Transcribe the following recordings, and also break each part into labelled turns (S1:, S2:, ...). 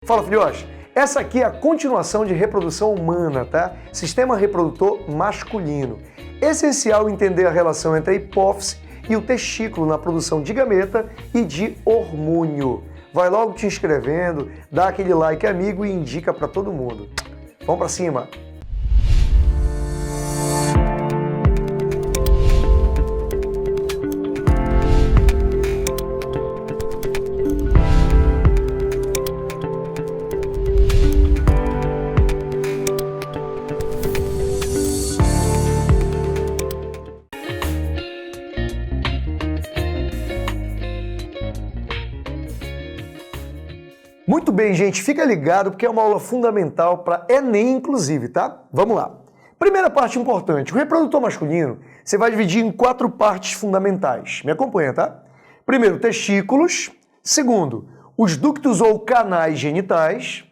S1: Fala, filhotes! Essa aqui é a continuação de reprodução humana, tá? Sistema reprodutor masculino. Essencial entender a relação entre a hipófise e o testículo na produção de gameta e de hormônio. Vai logo te inscrevendo, dá aquele like amigo e indica para todo mundo. Vamos para cima! Muito bem, gente, fica ligado porque é uma aula fundamental para Enem, inclusive, tá? Vamos lá. Primeira parte importante, o reprodutor masculino, você vai dividir em 4 partes fundamentais. Me acompanha, tá? Primeiro, testículos. Segundo, os ductos ou canais genitais.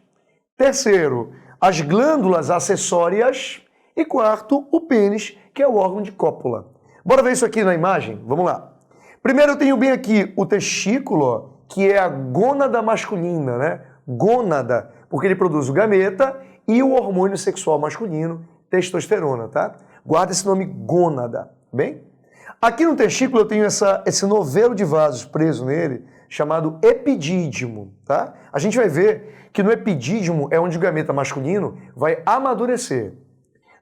S1: Terceiro, as glândulas acessórias. E quarto, o pênis, que é o órgão de cópula. Bora ver isso aqui na imagem? Vamos lá. Primeiro eu tenho bem aqui o testículo, ó, que é a gônada masculina, né? Gônada, porque ele produz o gameta e o hormônio sexual masculino, testosterona, tá? Guarda esse nome gônada, bem? Aqui no testículo eu tenho esse novelo de vasos preso nele, chamado epidídimo, tá? A gente vai ver que no epidídimo é onde o gameta masculino vai amadurecer.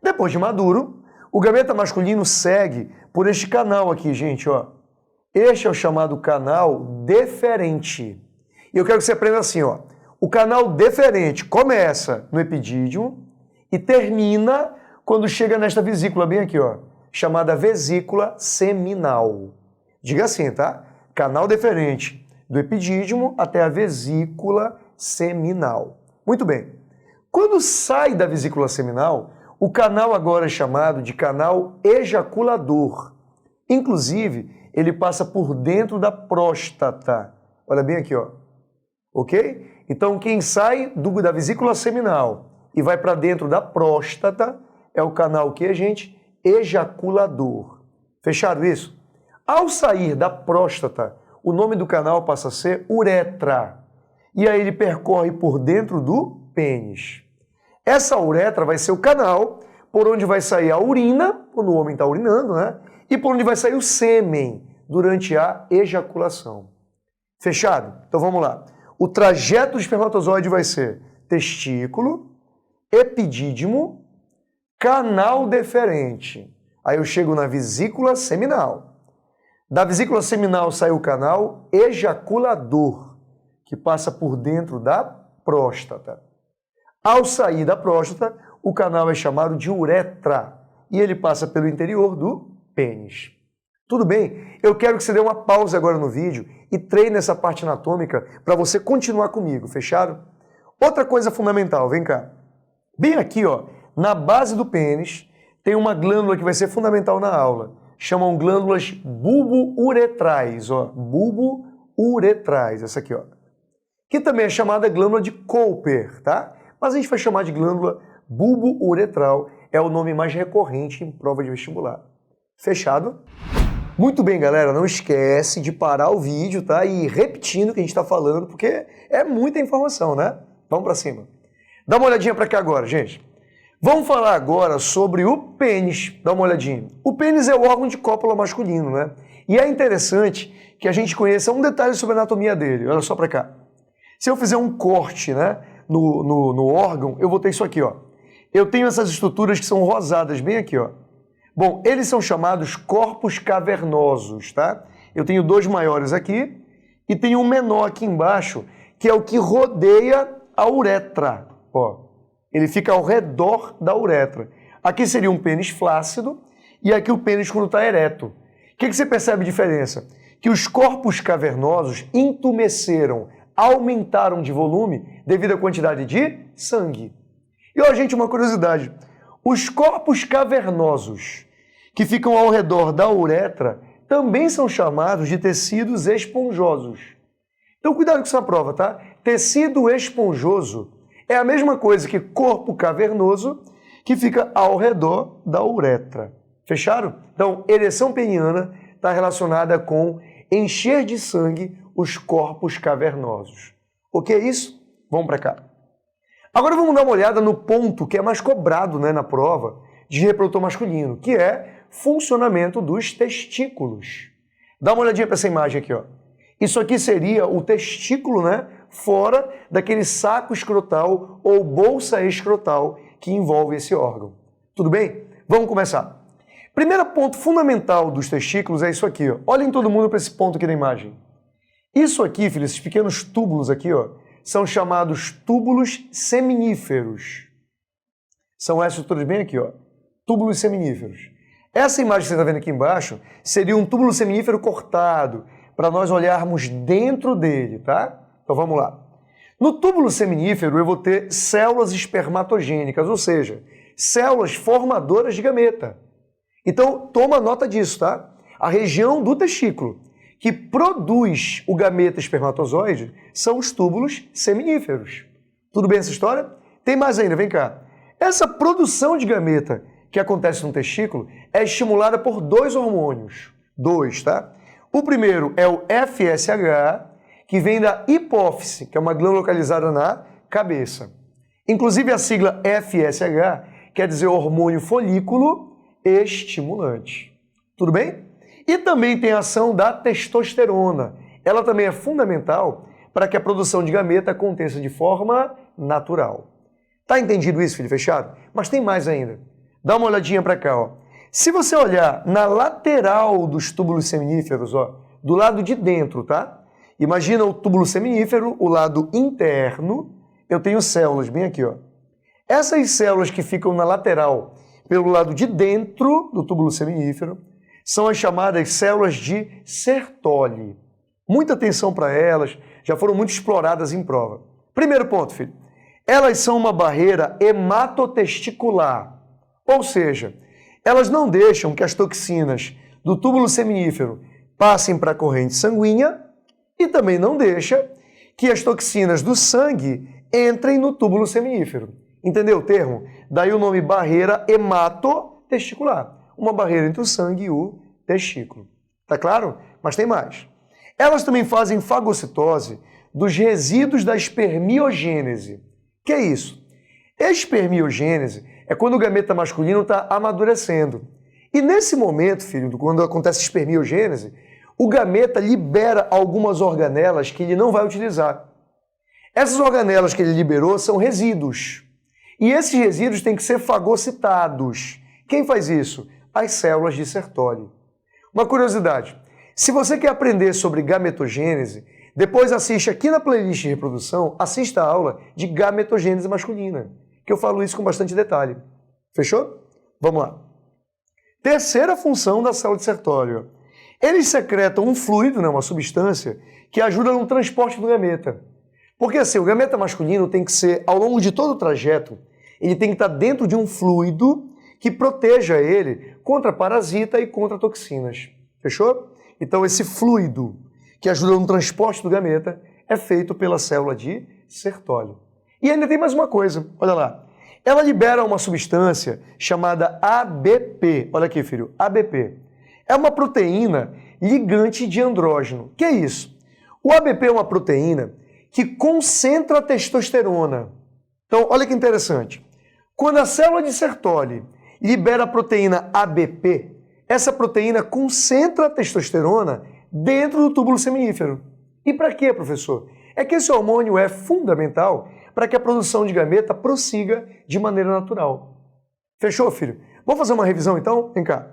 S1: Depois de maduro, o gameta masculino segue por este canal aqui, gente, ó. Este é o chamado canal deferente. E eu quero que você aprenda assim, ó. O canal deferente começa no epidídimo e termina quando chega nesta vesícula bem aqui, ó, chamada vesícula seminal. Diga assim, tá? Canal deferente do epidídimo até a vesícula seminal. Muito bem. Quando sai da vesícula seminal, o canal agora é chamado de canal ejaculador. Inclusive, ele passa por dentro da próstata. Olha bem aqui, ó. Ok? Então, quem sai da vesícula seminal e vai para dentro da próstata é o canal que, gente? Ejaculador. Fechado isso? Ao sair da próstata, o nome do canal passa a ser uretra. E aí ele percorre por dentro do pênis. Essa uretra vai ser o canal por onde vai sair a urina, quando o homem está urinando, né? E por onde vai sair o sêmen durante a ejaculação. Fechado? Então vamos lá. O trajeto do espermatozoide vai ser testículo, epidídimo, canal deferente. Aí eu chego na vesícula seminal. Da vesícula seminal sai o canal ejaculador, que passa por dentro da próstata. Ao sair da próstata, o canal é chamado de uretra e ele passa pelo interior do pênis. Tudo bem? Eu quero que você dê uma pausa agora no vídeo e treine essa parte anatômica para você continuar comigo, fechado? Outra coisa fundamental, vem cá. Bem aqui, ó, na base do pênis, tem uma glândula que vai ser fundamental na aula. Chamam glândulas bulbo-uretrais, ó, bulbo-uretrais, essa aqui, ó. Que também é chamada glândula de Cooper, tá? Mas a gente vai chamar de glândula bulbo-uretral, é o nome mais recorrente em prova de vestibular. Fechado? Muito bem, galera, não esquece de parar o vídeo, tá? E ir repetindo o que a gente está falando, porque é muita informação, né? Vamos para cima. Dá uma olhadinha para cá agora, gente. Vamos falar agora sobre o pênis. Dá uma olhadinha. O pênis é o órgão de cópula masculino, né? E é interessante que a gente conheça um detalhe sobre a anatomia dele. Olha só para cá. Se eu fizer um corte, né, no órgão, eu vou ter isso aqui, ó. Eu tenho essas estruturas que são rosadas bem aqui, ó. Bom, eles são chamados corpos cavernosos, tá? Eu tenho 2 maiores aqui e tenho um menor aqui embaixo, que é o que rodeia a uretra, ó. Ele fica ao redor da uretra. Aqui seria um pênis flácido e aqui o pênis quando está ereto. O que você percebe a diferença? Que os corpos cavernosos entumeceram, aumentaram de volume devido à quantidade de sangue. E, ó, gente, uma curiosidade. Os corpos cavernosos que ficam ao redor da uretra também são chamados de tecidos esponjosos. Então, cuidado com essa prova, tá? Tecido esponjoso é a mesma coisa que corpo cavernoso que fica ao redor da uretra. Fecharam? Então, ereção peniana está relacionada com encher de sangue os corpos cavernosos. O que é isso? Vamos para cá. Agora vamos dar uma olhada no ponto que é mais cobrado, né, na prova de reprodutor masculino, que é funcionamento dos testículos. Dá uma olhadinha para essa imagem aqui, ó. Isso aqui seria o testículo, né, fora daquele saco escrotal ou bolsa escrotal que envolve esse órgão. Tudo bem? Vamos começar. Primeiro ponto fundamental dos testículos é isso aqui, ó. Olhem todo mundo para esse ponto aqui na imagem. Isso aqui, filho, esses pequenos túbulos aqui, ó, são chamados túbulos seminíferos. São essas estruturas bem aqui, ó. Túbulos seminíferos. Essa imagem que você está vendo aqui embaixo seria um túbulo seminífero cortado, para nós olharmos dentro dele, tá? Então vamos lá. No túbulo seminífero eu vou ter células espermatogênicas, ou seja, células formadoras de gameta. Então toma nota disso, tá? A região do testículo que produz o gameta espermatozoide são os túbulos seminíferos. Tudo bem essa história? Tem mais ainda, vem cá. Essa produção de gameta que acontece no testículo é estimulada por dois hormônios. Dois, tá? O primeiro é o FSH, que vem da hipófise, que é uma glândula localizada na cabeça. Inclusive a sigla FSH quer dizer hormônio folículo estimulante. Tudo bem? E também tem a ação da testosterona. Ela também é fundamental para que a produção de gameta aconteça de forma natural. Tá entendido isso, filho fechado? Mas tem mais ainda. Dá uma olhadinha para cá, ó. Se você olhar na lateral dos túbulos seminíferos, ó, do lado de dentro, tá? Imagina o túbulo seminífero, o lado interno, eu tenho células bem aqui, ó. Essas células que ficam na lateral, pelo lado de dentro do túbulo seminífero, são as chamadas células de Sertoli. Muita atenção para elas, já foram muito exploradas em prova. Primeiro ponto, filho. Elas são uma barreira hematotesticular, ou seja, elas não deixam que as toxinas do túbulo seminífero passem para a corrente sanguínea e também não deixa que as toxinas do sangue entrem no túbulo seminífero. Entendeu o termo? Daí o nome barreira hematotesticular. Uma barreira entre o sangue e o testículo. Tá claro? Mas tem mais. Elas também fazem fagocitose dos resíduos da espermiogênese. Que é isso? Espermiogênese é quando o gameta masculino está amadurecendo. E nesse momento, filho, quando acontece espermiogênese, o gameta libera algumas organelas que ele não vai utilizar. Essas organelas que ele liberou são resíduos. E esses resíduos têm que ser fagocitados. Quem faz isso? As células de Sertoli. Uma curiosidade, se você quer aprender sobre gametogênese, depois assiste aqui na playlist de reprodução, assista a aula de gametogênese masculina, que eu falo isso com bastante detalhe. Fechou? Vamos lá. Terceira função da célula de Sertoli. Eles secretam um fluido, uma substância, que ajuda no transporte do gameta. Porque assim, o gameta masculino tem que ser, ao longo de todo o trajeto, ele tem que estar dentro de um fluido que proteja ele contra parasita e contra toxinas. Fechou? Então esse fluido que ajuda no transporte do gameta é feito pela célula de Sertoli. E ainda tem mais uma coisa, olha lá. Ela libera uma substância chamada ABP. Olha aqui, filho, ABP. É uma proteína ligante de andrógeno. Que é isso? O ABP é uma proteína que concentra a testosterona. Então, olha que interessante. Quando a célula de Sertoli libera a proteína ABP, essa proteína concentra a testosterona dentro do túbulo seminífero. E para quê, professor? É que esse hormônio é fundamental para que a produção de gameta prossiga de maneira natural. Fechou, filho? Vamos fazer uma revisão então? Vem cá.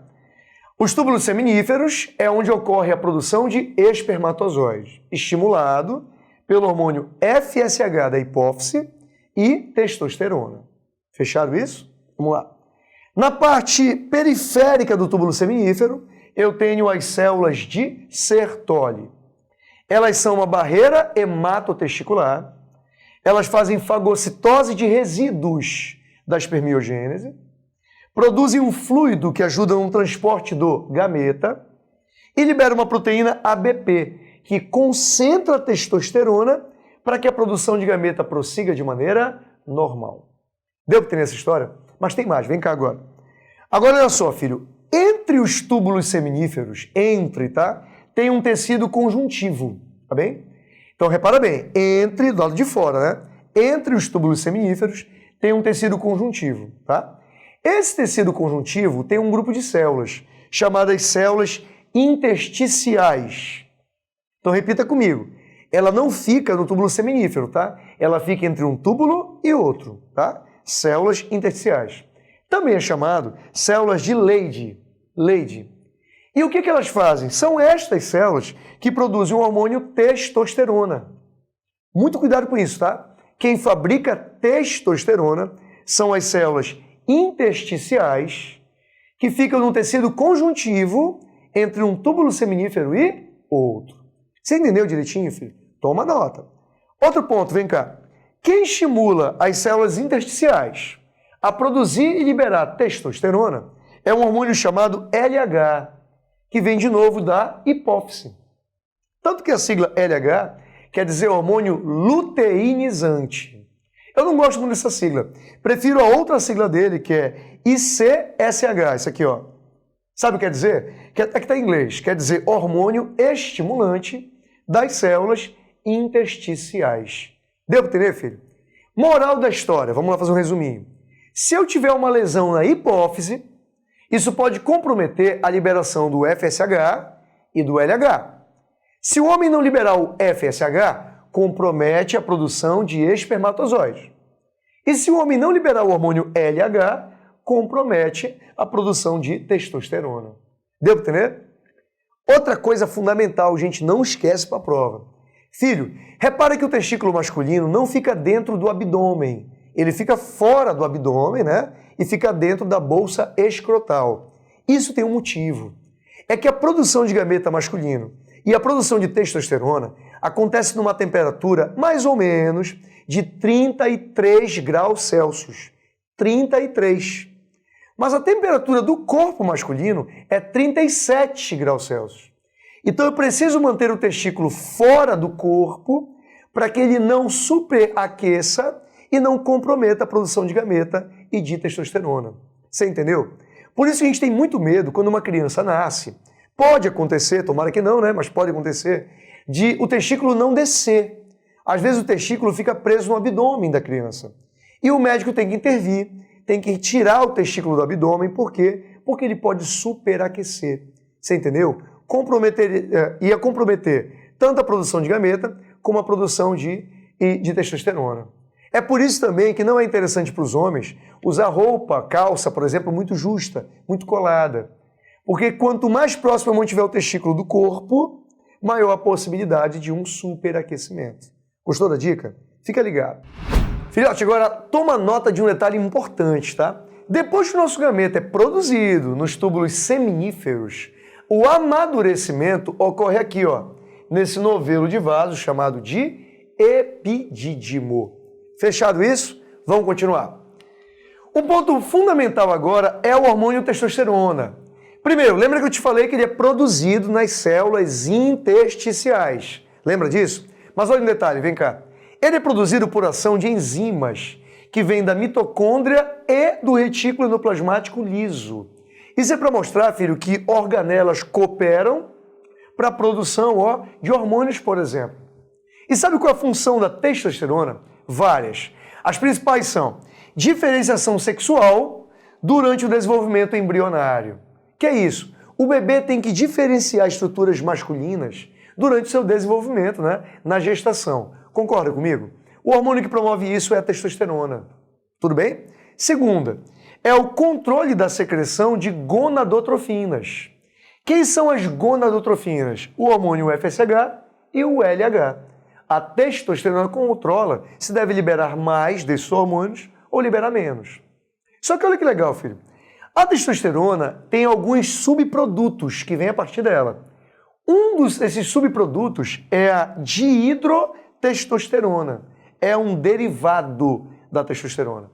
S1: Os túbulos seminíferos é onde ocorre a produção de espermatozoides, estimulado pelo hormônio FSH da hipófise e testosterona. Fechado isso? Vamos lá. Na parte periférica do túbulo seminífero, eu tenho as células de Sertoli. Elas são uma barreira hematotesticular, elas fazem fagocitose de resíduos da espermiogênese, produzem um fluido que ajuda no transporte do gameta e libera uma proteína ABP, que concentra a testosterona para que a produção de gameta prossiga de maneira normal. Deu para entender essa história? Mas tem mais, vem cá agora. Agora olha só, filho, entre os túbulos seminíferos, tá? Tem um tecido conjuntivo, tá bem? Então repara bem, do lado de fora, né? entre os túbulos seminíferos tem um tecido conjuntivo, tá? Esse tecido conjuntivo tem um grupo de células, chamadas células intersticiais. Então repita comigo. Ela não fica no túbulo seminífero, tá? Ela fica entre um túbulo e outro, tá? Células intersticiais. Também é chamado células de Leydig. E o que elas fazem? São estas células que produzem o hormônio testosterona. Muito cuidado com isso, tá? Quem fabrica testosterona são as células intersticiais que ficam no tecido conjuntivo entre um túbulo seminífero e outro. Você entendeu direitinho, filho? Toma nota. Outro ponto, vem cá. Quem estimula as células intersticiais a produzir e liberar testosterona é um hormônio chamado LH, que vem de novo da hipófise. Tanto que a sigla LH quer dizer hormônio luteinizante. Eu não gosto muito dessa sigla. Prefiro a outra sigla dele, que é ICSH. Isso aqui, ó. Sabe o que quer dizer? É que está em inglês. Quer dizer hormônio estimulante das células intersticiais. Deu para entender, filho? Moral da história. Vamos lá fazer um resuminho. Se eu tiver uma lesão na hipófise, isso pode comprometer a liberação do FSH e do LH. Se o homem não liberar o FSH, compromete a produção de espermatozoides. E se o homem não liberar o hormônio LH, compromete a produção de testosterona. Deu para entender? Outra coisa fundamental, gente, não esquece para a prova. Filho, repara que o testículo masculino não fica dentro do abdômen. Ele fica fora do abdômen, né? E fica dentro da bolsa escrotal. Isso tem um motivo. É que a produção de gameta masculino e a produção de testosterona acontece numa temperatura mais ou menos de 33 graus Celsius. 33. Mas a temperatura do corpo masculino é 37 graus Celsius. Então eu preciso manter o testículo fora do corpo para que ele não superaqueça e não comprometa a produção de gameta e de testosterona. Você entendeu? Por isso a gente tem muito medo quando uma criança nasce. Pode acontecer, tomara que não, né? Mas pode acontecer, de o testículo não descer. Às vezes o testículo fica preso no abdômen da criança. E o médico tem que intervir, tem que tirar o testículo do abdômen. Por quê? Porque ele pode superaquecer. Você entendeu? Ia comprometer tanto a produção de gameta como a produção de testosterona. É por isso também que não é interessante para os homens usar roupa, calça, por exemplo, muito justa, muito colada. Porque quanto mais próximo mantiver o testículo do corpo, maior a possibilidade de um superaquecimento. Gostou da dica? Fica ligado. Filhote, agora toma nota de um detalhe importante, tá? Depois que o nosso gameta é produzido nos túbulos seminíferos, o amadurecimento ocorre aqui, ó, nesse novelo de vaso chamado de epidídimo. Fechado isso? Vamos continuar. O ponto fundamental agora é o hormônio testosterona. Primeiro, lembra que eu te falei que ele é produzido nas células intersticiais. Lembra disso? Mas olha um detalhe, vem cá. Ele é produzido por ação de enzimas que vêm da mitocôndria e do retículo endoplasmático liso. Isso é para mostrar, filho, que organelas cooperam para a produção de hormônios, por exemplo. E sabe qual é a função da testosterona? Várias. As principais são diferenciação sexual durante o desenvolvimento embrionário. Que é isso? O bebê tem que diferenciar estruturas masculinas durante o seu desenvolvimento, né? Na gestação. Concorda comigo? O hormônio que promove isso é a testosterona. Tudo bem? Segunda, é o controle da secreção de gonadotrofinas. Quem são as gonadotrofinas? O hormônio FSH e o LH. A testosterona controla se deve liberar mais desses hormônios ou liberar menos. Só que olha que legal, filho. A testosterona tem alguns subprodutos que vêm a partir dela. Desses subprodutos é a dihidrotestosterona. É um derivado da testosterona.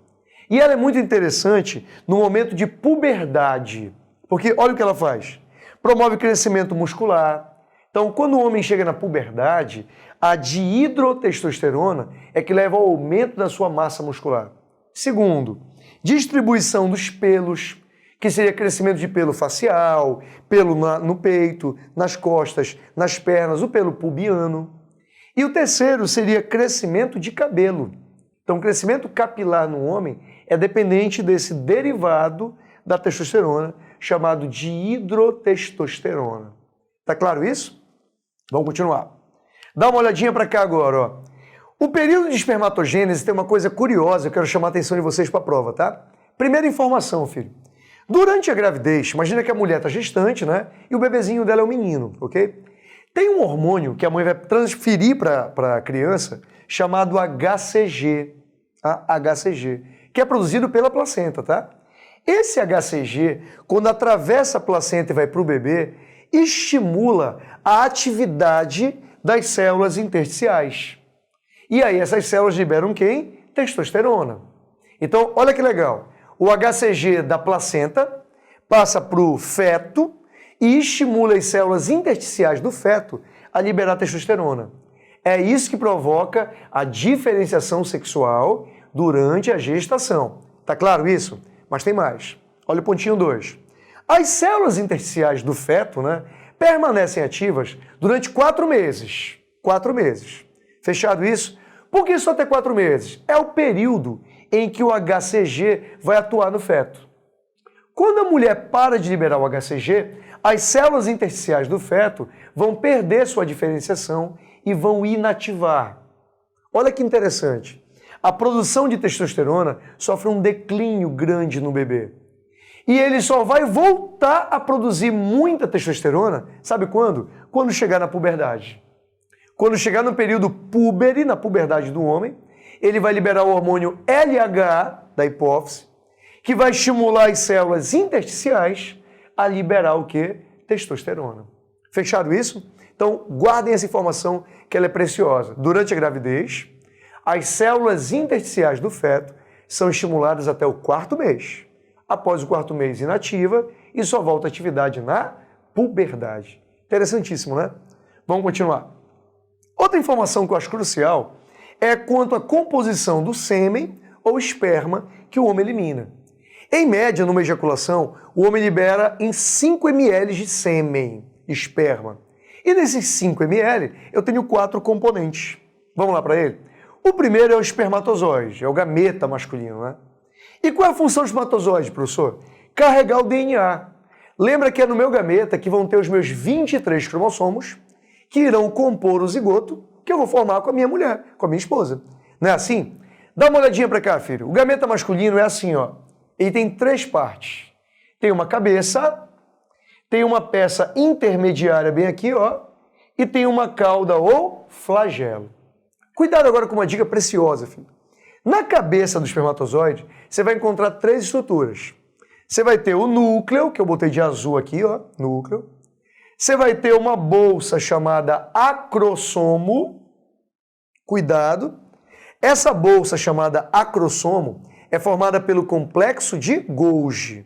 S1: E ela é muito interessante no momento de puberdade, porque olha o que ela faz. Promove crescimento muscular. Então, quando o homem chega na puberdade, a dihidrotestosterona é que leva ao aumento da sua massa muscular. Segundo, distribuição dos pelos, que seria crescimento de pelo facial, pelo no peito, nas costas, nas pernas, o pelo pubiano. E o terceiro seria crescimento de cabelo. Então, o crescimento capilar no homem é dependente desse derivado da testosterona, chamado de hidrotestosterona. Tá claro isso? Vamos continuar. Dá uma olhadinha para cá agora, ó. O período de espermatogênese tem uma coisa curiosa, eu quero chamar a atenção de vocês para a prova, tá? Primeira informação, filho. Durante a gravidez, imagina que a mulher está gestante, né? E o bebezinho dela é um menino, ok? Tem um hormônio que a mãe vai transferir para a criança chamado HCG, HCG, que é produzido pela placenta, tá? Esse HCG, quando atravessa a placenta e vai para o bebê, estimula a atividade das células intersticiais. E aí essas células liberam quem? Testosterona. Então, olha que legal. O HCG da placenta passa para o feto e estimula as células intersticiais do feto a liberar testosterona. É isso que provoca a diferenciação sexual durante a gestação. Tá claro isso? Mas tem mais. Olha o pontinho 2. As células intersticiais do feto, né, permanecem ativas durante 4 meses. 4 meses. Fechado isso? Por que só até 4 meses? É o período em que o HCG vai atuar no feto. Quando a mulher para de liberar o HCG, as células intersticiais do feto vão perder sua diferenciação e vão inativar. Olha que interessante. A produção de testosterona sofre um declínio grande no bebê. E ele só vai voltar a produzir muita testosterona, sabe quando? Quando chegar na puberdade. Quando chegar no período púbere, na puberdade do homem, ele vai liberar o hormônio LH da hipófise, que vai estimular as células intersticiais a liberar o quê? Testosterona. Fechado isso? Então, guardem essa informação que ela é preciosa. Durante a gravidez, as células intersticiais do feto são estimuladas até o 4º mês. Após o 4º mês, inativa e só volta à atividade na puberdade. Interessantíssimo, né? Vamos continuar. Outra informação que eu acho crucial é quanto à composição do sêmen ou esperma que o homem elimina. Em média, numa ejaculação, o homem libera em 5 ml de sêmen, esperma. E nesses 5 ml, eu tenho 4 componentes. Vamos lá para ele? O primeiro é o espermatozoide, é o gameta masculino, né? E qual é a função do espermatozoide, professor? Carregar o DNA. Lembra que é no meu gameta que vão ter os meus 23 cromossomos que irão compor o zigoto que eu vou formar com a minha mulher, com a minha esposa. Não é assim? Dá uma olhadinha para cá, filho. O gameta masculino é assim, ó. Ele tem 3 partes. Tem uma cabeça, tem uma peça intermediária bem aqui, ó, e tem uma cauda ou flagelo. Cuidado agora com uma dica preciosa, filho. Na cabeça do espermatozoide, você vai encontrar 3 estruturas. Você vai ter o núcleo, que eu botei de azul aqui, ó, núcleo. Você vai ter uma bolsa chamada acrossomo. Cuidado. Essa bolsa chamada acrossomo é formada pelo complexo de Golgi.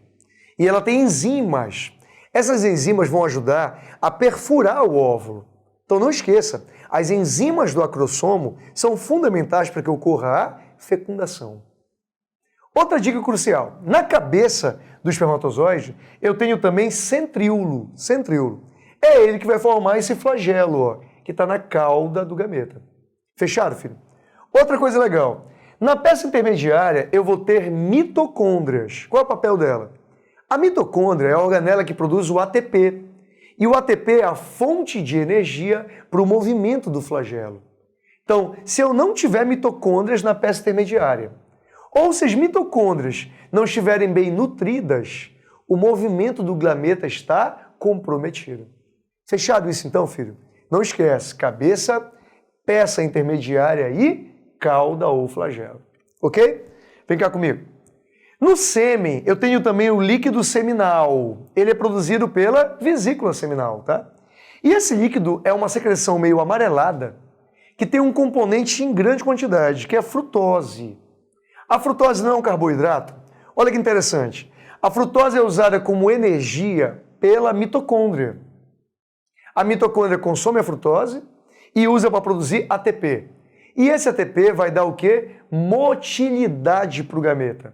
S1: E ela tem enzimas. Essas enzimas vão ajudar a perfurar o óvulo. Então não esqueça, as enzimas do acrossomo são fundamentais para que ocorra a fecundação. Outra dica crucial. Na cabeça do espermatozoide, eu tenho também centríolo. Centríolo. É ele que vai formar esse flagelo, ó, que está na cauda do gameta. Fechado, filho? Outra coisa legal. Na peça intermediária, eu vou ter mitocôndrias. Qual é o papel dela? A mitocôndria é a organela que produz o ATP. E o ATP é a fonte de energia para o movimento do flagelo. Então, se eu não tiver mitocôndrias na peça intermediária, ou se as mitocôndrias não estiverem bem nutridas, o movimento do gameta está comprometido. Fechado isso então, filho? Não esquece, cabeça, peça intermediária e cauda ou flagelo. Ok? Vem cá comigo. No sêmen, eu tenho também o líquido seminal. Ele é produzido pela vesícula seminal, tá? E esse líquido é uma secreção meio amarelada que tem um componente em grande quantidade, que é a frutose. A frutose não é um carboidrato? Olha que interessante. A frutose é usada como energia pela mitocôndria. A mitocôndria consome a frutose e usa para produzir ATP. E esse ATP vai dar o quê? Motilidade para o gameta.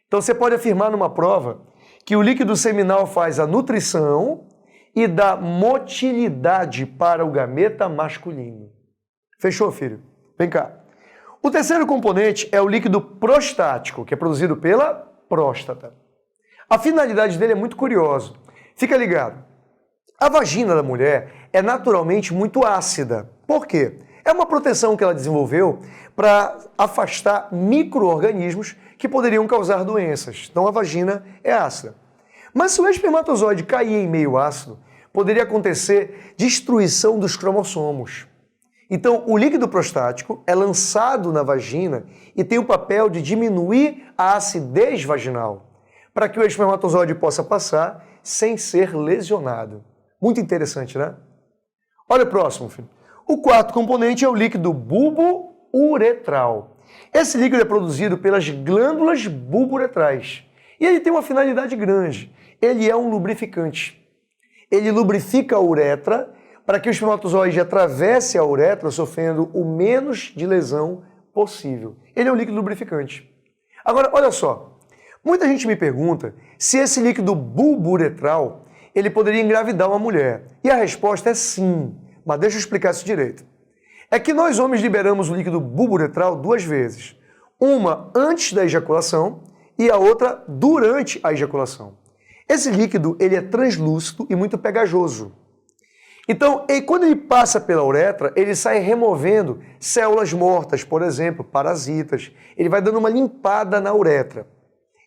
S1: Então você pode afirmar numa prova que o líquido seminal faz a nutrição e dá motilidade para o gameta masculino. Fechou, filho? Vem cá. O terceiro componente é o líquido prostático, que é produzido pela próstata. A finalidade dele é muito curiosa. Fica ligado. A vagina da mulher é naturalmente muito ácida. Por quê? É uma proteção que ela desenvolveu para afastar micro-organismos que poderiam causar doenças. Então a vagina é ácida. Mas se o espermatozoide cair em meio ácido, poderia acontecer destruição dos cromossomos. Então, o líquido prostático é lançado na vagina e tem o papel de diminuir a acidez vaginal, para que o espermatozoide possa passar sem ser lesionado. Muito interessante, né? Olha o próximo, filho. O quarto componente é o líquido bulbo-uretral. Esse líquido é produzido pelas glândulas bulbo-uretrais e ele tem uma finalidade grande. Ele é um lubrificante. Ele lubrifica a uretra para que o espermatozoide atravesse a uretra sofrendo o menos de lesão possível. Ele é um líquido lubrificante. Agora, olha só. Muita gente me pergunta se esse líquido bulbo-uretral ele poderia engravidar uma mulher. E a resposta é sim, mas deixa eu explicar isso direito. É que nós homens liberamos o líquido bulbo-uretral 2 vezes. Uma antes da ejaculação e a outra durante a ejaculação. Esse líquido ele é translúcido e muito pegajoso. Então, quando ele passa pela uretra, ele sai removendo células mortas, por exemplo, parasitas. Ele vai dando uma limpada na uretra.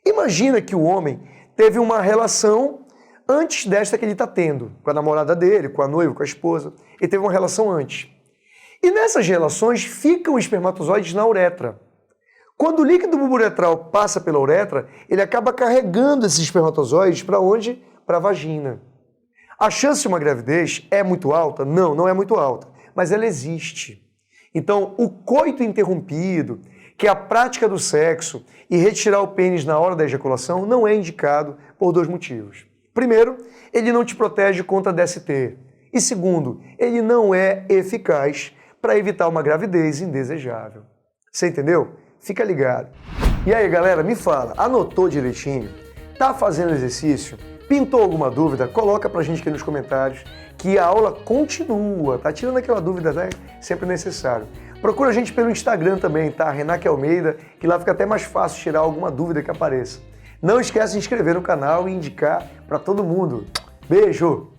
S1: Imagina que o homem teve uma relação antes desta que ele está tendo, com a namorada dele, com a noiva, com a esposa. Ele teve uma relação antes. E nessas relações ficam espermatozoides na uretra. Quando o líquido bulbo-uretral passa pela uretra, ele acaba carregando esses espermatozoides para onde? Para a vagina. A chance de uma gravidez é muito alta? Não, não é muito alta, mas ela existe. Então, o coito interrompido, que é a prática do sexo e retirar o pênis na hora da ejaculação, não é indicado por 2 motivos. Primeiro, ele não te protege contra DST. E segundo, ele não é eficaz para evitar uma gravidez indesejável. Você entendeu? Fica ligado. E aí, galera, me fala, anotou direitinho? Tá fazendo exercício? Pintou alguma dúvida? Coloca pra gente aqui nos comentários que a aula continua, tá? Tirando aquela dúvida, né? Sempre necessário. Procura a gente pelo Instagram também, tá? Renaque Almeida, que lá fica até mais fácil tirar alguma dúvida que apareça. Não esquece de se inscrever no canal e indicar para todo mundo. Beijo!